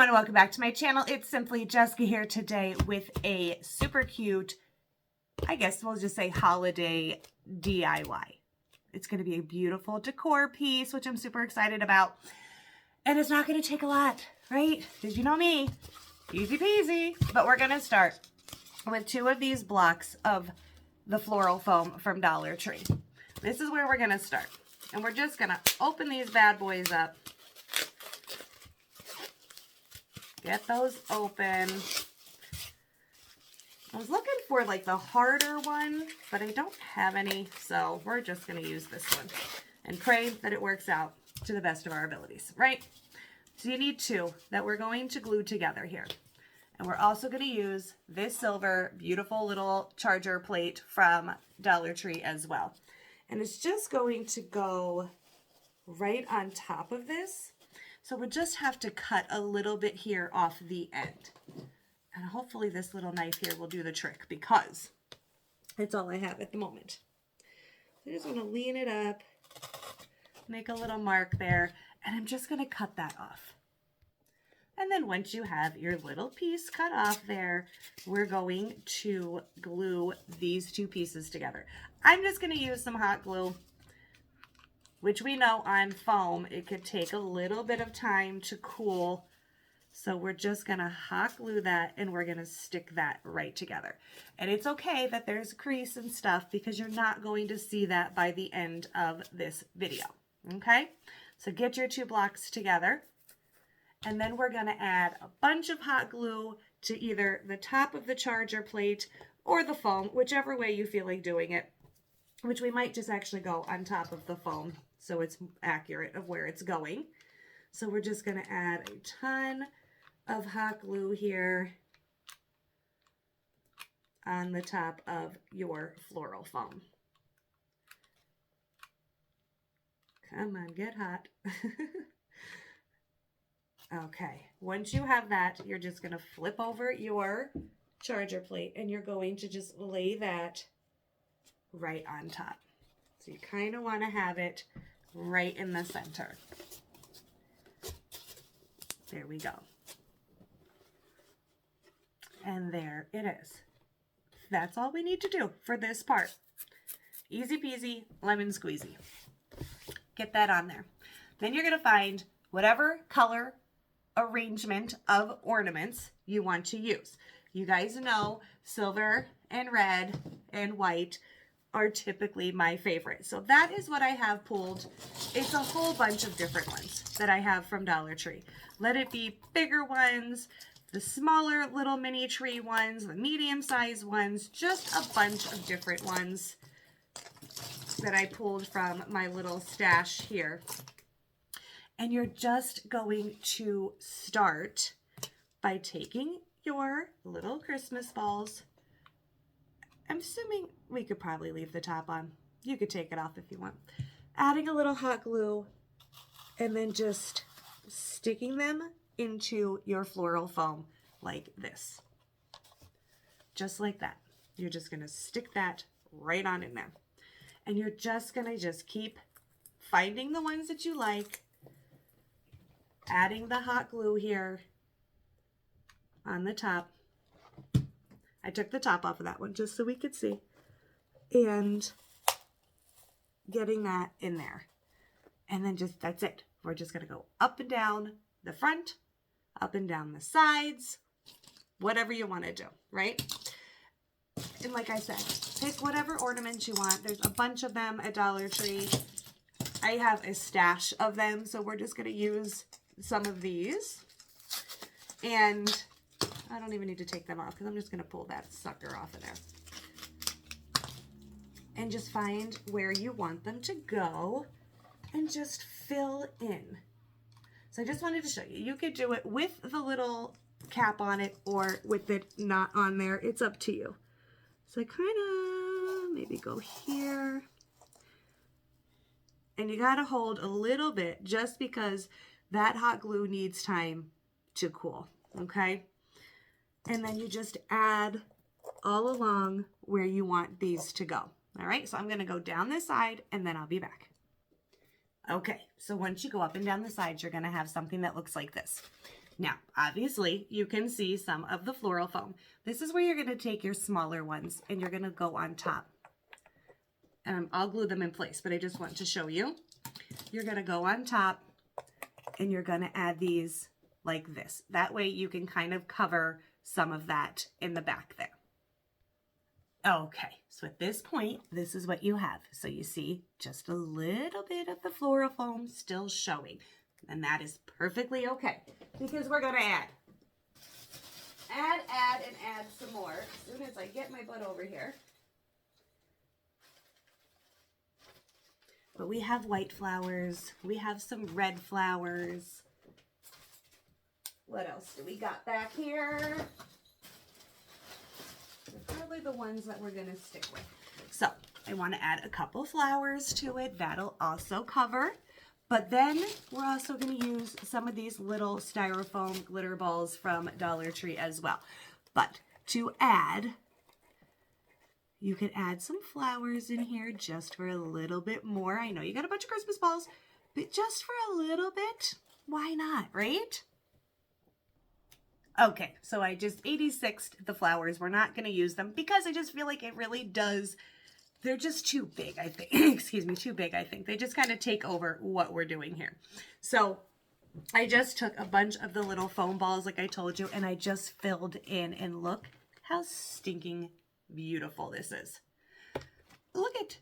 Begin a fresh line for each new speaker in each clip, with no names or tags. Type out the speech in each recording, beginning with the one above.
everyone, and welcome back to my channel. It's simply Jessica here today with a super cute, I guess we'll just say holiday DIY. It's going to be a beautiful decor piece, which I'm super excited about. And it's not going to take a lot, right? Because you know me, easy peasy. But we're going to start with 2 of these blocks of the floral foam from Dollar Tree. This is where we're going to start. And we're just going to open these bad boys up. Get those open. I was looking for like the harder one, but I don't have any, so we're just going to use this one and pray that it works out to the best of our abilities, right? So you need 2 that we're going to glue together here. And we're also going to use this silver, beautiful little charger plate from Dollar Tree as well. And it's just going to go right on top of this. So we just have to cut a little bit here off the end. And hopefully this little knife here will do the trick because it's all I have at the moment. So I just want to lean it up, make a little mark there, and I'm just going to cut that off. And then once you have your little piece cut off there, we're going to glue these 2 pieces together. I'm just going to use some hot glue, which we know on foam, it could take a little bit of time to cool. So we're just gonna hot glue that and we're gonna stick that right together. And it's okay that there's crease and stuff because you're not going to see that by the end of this video, okay? So get your 2 blocks together. And then we're gonna add a bunch of hot glue to either the top of the charger plate or the foam, whichever way you feel like doing it, which we might just actually go on top of the foam so it's accurate of where it's going. So we're just going to add a ton of hot glue here on the top of your floral foam. Come on, get hot. Okay, once you have that, you're just going to flip over your charger plate and you're going to just lay that right on top. So you kind of want to have it right in the center. There we go. And there it is. That's all we need to do for this part. Easy peasy, lemon squeezy. Get that on there. Then you're going to find whatever color arrangement of ornaments you want to use. You guys know silver and red and white are typically my favorite. So that is what I have pulled. It's a whole bunch of different ones that I have from Dollar Tree. Let it be bigger ones, the smaller little mini tree ones, the medium-sized ones, just a bunch of different ones that I pulled from my little stash here. And you're just going to start by taking your little Christmas balls. I'm assuming we could probably leave the top on. You could take it off if you want. Adding a little hot glue and then just sticking them into your floral foam like this. Just like that. You're just going to stick that right on in there. And you're just going to keep finding the ones that you like, adding the hot glue here on the top. I took the top off of that one just so we could see. And getting that in there. And then that's it. We're just going to go up and down the front, up and down the sides, whatever you want to do, right? And like I said, pick whatever ornaments you want. There's a bunch of them at Dollar Tree. I have a stash of them, so we're just going to use some of these. And I don't even need to take them off because I'm just going to pull that sucker off of there. And just find where you want them to go and just fill in. So I just wanted to show you. You could do it with the little cap on it or with it not on there. It's up to you. So I kind of maybe go here. And you got to hold a little bit just because that hot glue needs time to cool. Okay? And then you just add all along where you want these to go. All right, so I'm going to go down this side and then I'll be back. Okay, so once you go up and down the sides, you're going to have something that looks like this. Now, obviously, you can see some of the floral foam. This is where you're going to take your smaller ones and you're going to go on top. And I'll glue them in place, but I just want to show you. You're going to go on top and you're going to add these like this. That way you can kind of cover some of that in the back there. Okay, so at this point, this is what you have. So you see just a little bit of the floral foam still showing. And that is perfectly okay because we're going to add, and add some more as soon as I get my butt over here. But we have white flowers. We have some red flowers. What else do we got back here? They're probably the ones that we're going to stick with. So I want to add a couple flowers to it. That'll also cover. But then we're also going to use some of these little styrofoam glitter balls from Dollar Tree as well. But to add, you could add some flowers in here just for a little bit more. I know you got a bunch of Christmas balls, but just for a little bit, why not, right? Okay, so I just 86'd the flowers. We're not going to use them because I just feel like it really does. They're just too big, I think. Excuse me, too big, I think. They just kind of take over what we're doing here. So I just took a bunch of the little foam balls, like I told you, and I just filled in. And look how stinking beautiful this is. Look at.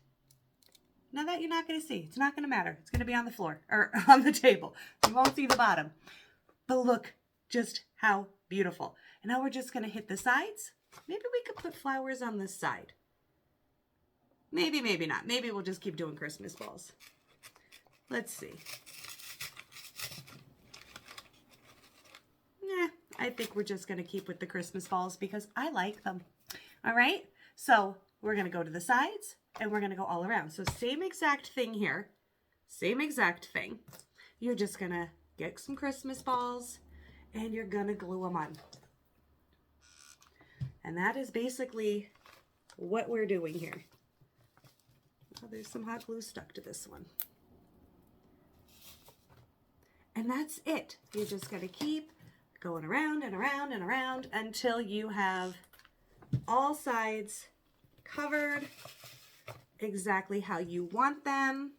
Now that you're not going to see. It's not going to matter. It's going to be on the floor or on the table. You won't see the bottom. But look just how beautiful. And now we're just going to hit the sides. Maybe we could put flowers on this side. Maybe, maybe not. Maybe we'll just keep doing Christmas balls. Let's see. Nah, I think we're just going to keep with the Christmas balls because I like them. All right? So we're going to go to the sides and we're going to go all around. So same exact thing here. Same exact thing. You're just going to get some Christmas balls and you're going to glue them on. And that is basically what we're doing here. Oh, there's some hot glue stuck to this one. And that's it. You're just going to keep going around and around and around until you have all sides covered exactly how you want them.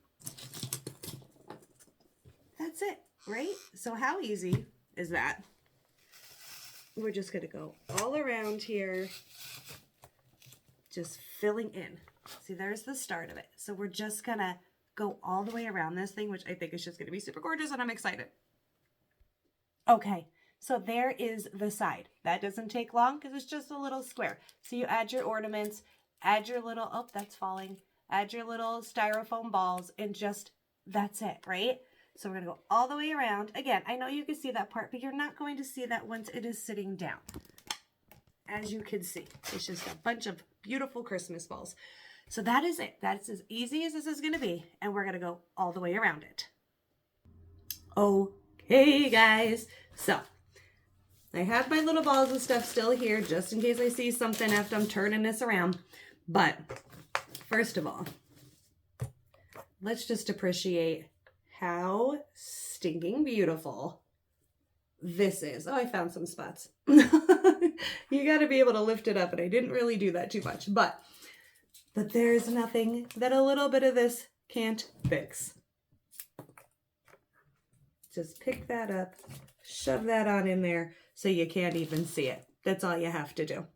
That's it, right? So how easy is that? We're just going to go all around here, just filling in. See, there's the start of it. So we're just going to go all the way around this thing, which I think is just going to be super gorgeous, and I'm excited. Okay, so there is the side. That doesn't take long because it's just a little square. So you add your ornaments, add your little, oh, that's falling, add your little styrofoam balls, and just, that's it, right? So we're going to go all the way around. Again, I know you can see that part, but you're not going to see that once it is sitting down. As you can see, it's just a bunch of beautiful Christmas balls. So that is it. That's as easy as this is going to be. And we're going to go all the way around it. Okay, guys. So I have my little balls and stuff still here just in case I see something after I'm turning this around. But first of all, let's just appreciate how stinking beautiful this is. Oh, I found some spots. You got to be able to lift it up, and I didn't really do that too much. But there's nothing that a little bit of this can't fix. Just pick that up, shove that on in there so you can't even see it. That's all you have to do.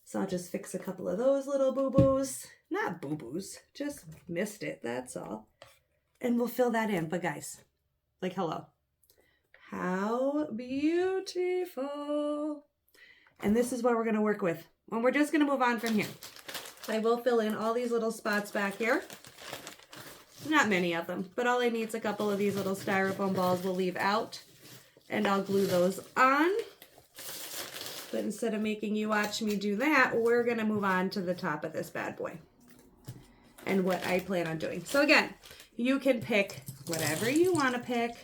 So I'll just fix a couple of those little boo-boos. Not boo-boos, just missed it, that's all. And we'll fill that in. But guys, like, hello. How beautiful. And this is what we're going to work with. And we're just going to move on from here. I will fill in all these little spots back here. Not many of them, but all I need is a couple of these little styrofoam balls we'll leave out. And I'll glue those on. But instead of making you watch me do that, we're going to move on to the top of this bad boy. And what I plan on doing. So again, you can pick whatever you want to pick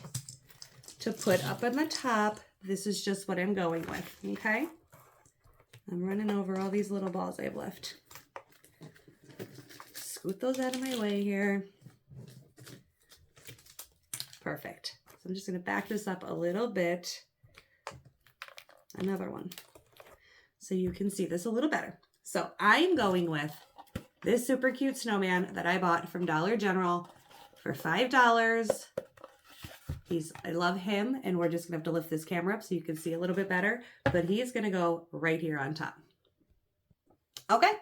to put up on the top. This is just what I'm going with, okay? I'm running over all these little balls I've left. Scoot those out of my way here. Perfect. So I'm just going to back this up a little bit another one, so you can see this a little better. So I'm going with this super cute snowman that I bought from Dollar General for $5. I love him, and we're just gonna have to lift this camera up so you can see a little bit better, but he is gonna go right here on top. Okay,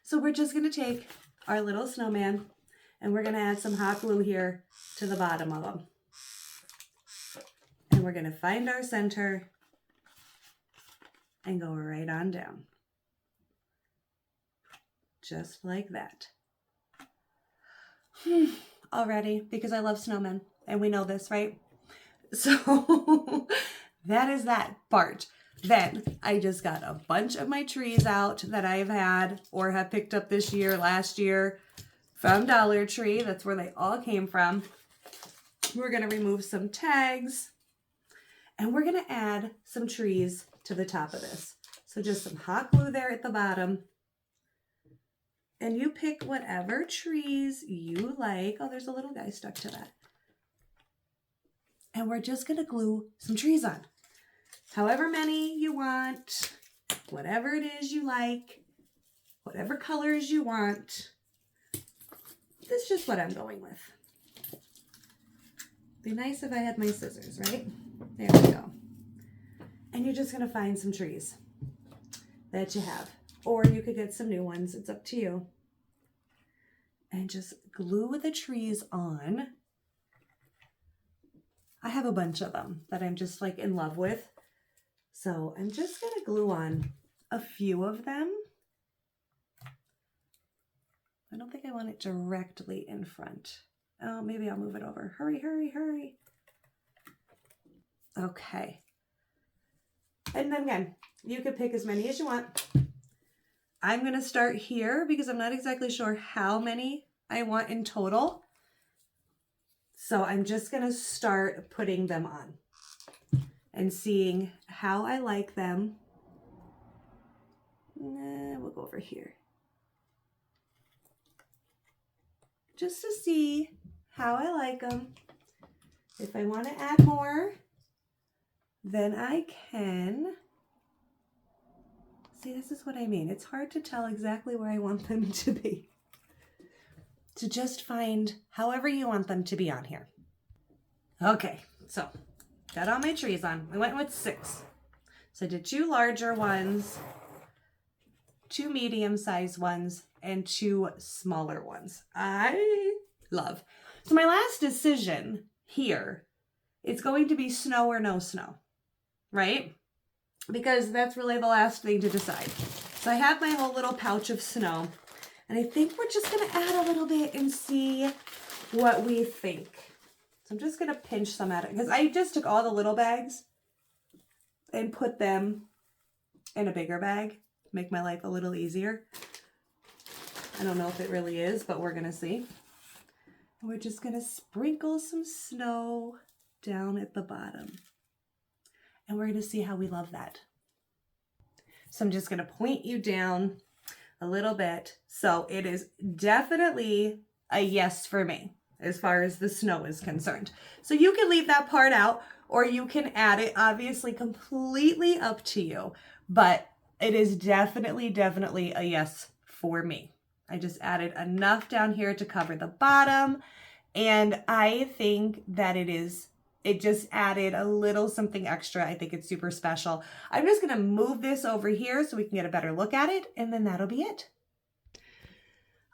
so we're just gonna take our little snowman and we're gonna add some hot glue here to the bottom of him. And we're gonna find our center and go right on down. Just like that. Already, because I love snowmen, and we know this, right? So that is that part. Then I just got a bunch of my trees out that I've had or have picked up this year, last year from Dollar Tree. That's where they all came from. We're going to remove some tags, and we're going to add some trees to the top of this. So just some hot glue there at the bottom. And you pick whatever trees you like. Oh, there's a little guy stuck to that. And we're just going to glue some trees on. However many you want, whatever it is you like, whatever colors you want. That's just what I'm going with. Be nice if I had my scissors, right? There we go. And you're just going to find some trees that you have. Or you could get some new ones. It's up to you. And just glue the trees on. I have a bunch of them that I'm just like in love with. So I'm just going to glue on a few of them. I don't think I want it directly in front. Oh, maybe I'll move it over. Hurry, hurry, hurry. Okay. And then again, you could pick as many as you want. I'm going to start here because I'm not exactly sure how many I want in total. So I'm just going to start putting them on and seeing how I like them. We'll go over here. Just to see how I like them. If I want to add more, then I can. See, this is what I mean. It's hard to tell exactly where I want them to be. To just find however you want them to be on here. Okay, so got all my trees on. I went with 6. So I did 2 larger ones, 2 medium-sized ones, and 2 smaller ones. I love. So my last decision here, it's going to be snow or no snow, right? Because that's really the last thing to decide. So I have my whole little pouch of snow, and I think we're just going to add a little bit and see what we think. So I'm just going to pinch some at it because I just took all the little bags and put them in a bigger bag to make my life a little easier. I don't know if it really is, but we're going to see. And we're just going to sprinkle some snow down at the bottom. And we're going to see how we love that. So I'm just going to point you down a little bit. So it is definitely a yes for me as far as the snow is concerned. So you can leave that part out or you can add it, obviously completely up to you. But it is definitely a yes for me. I just added enough down here to cover the bottom. And I think that it just added a little something extra. I think it's super special. I'm just going to move this over here so we can get a better look at it, and then that'll be it.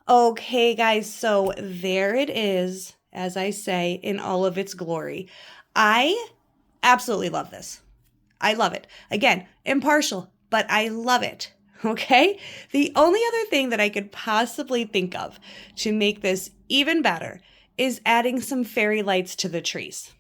Okay, guys, so there it is, as I say, in all of its glory. I absolutely love this. I love it. Again, impartial, but I love it. Okay? The only other thing that I could possibly think of to make this even better is adding some fairy lights to the trees.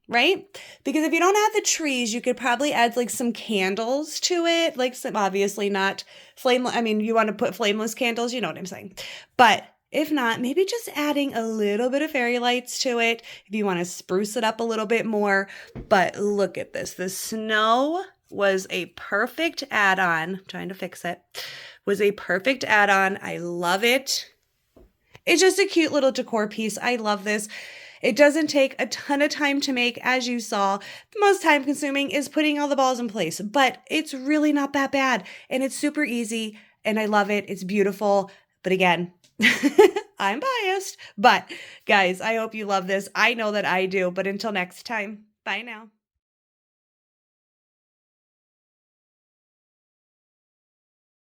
Right? Because if you don't add the trees, you could probably add like some candles to it, like some, obviously not flame. I mean, you want to put flameless candles, you know what I'm saying. But if not, maybe just adding a little bit of fairy lights to it if you want to spruce it up a little bit more. But look at this. The snow was a perfect add-on. I'm trying to fix it. Was a perfect add-on. I love it. It's just a cute little decor piece. I love this. It doesn't take a ton of time to make, as you saw. The most time consuming is putting all the balls in place, but it's really not that bad. And it's super easy and I love it. It's beautiful. But again, I'm biased. But guys, I hope you love this. I know that I do. But until next time, bye now.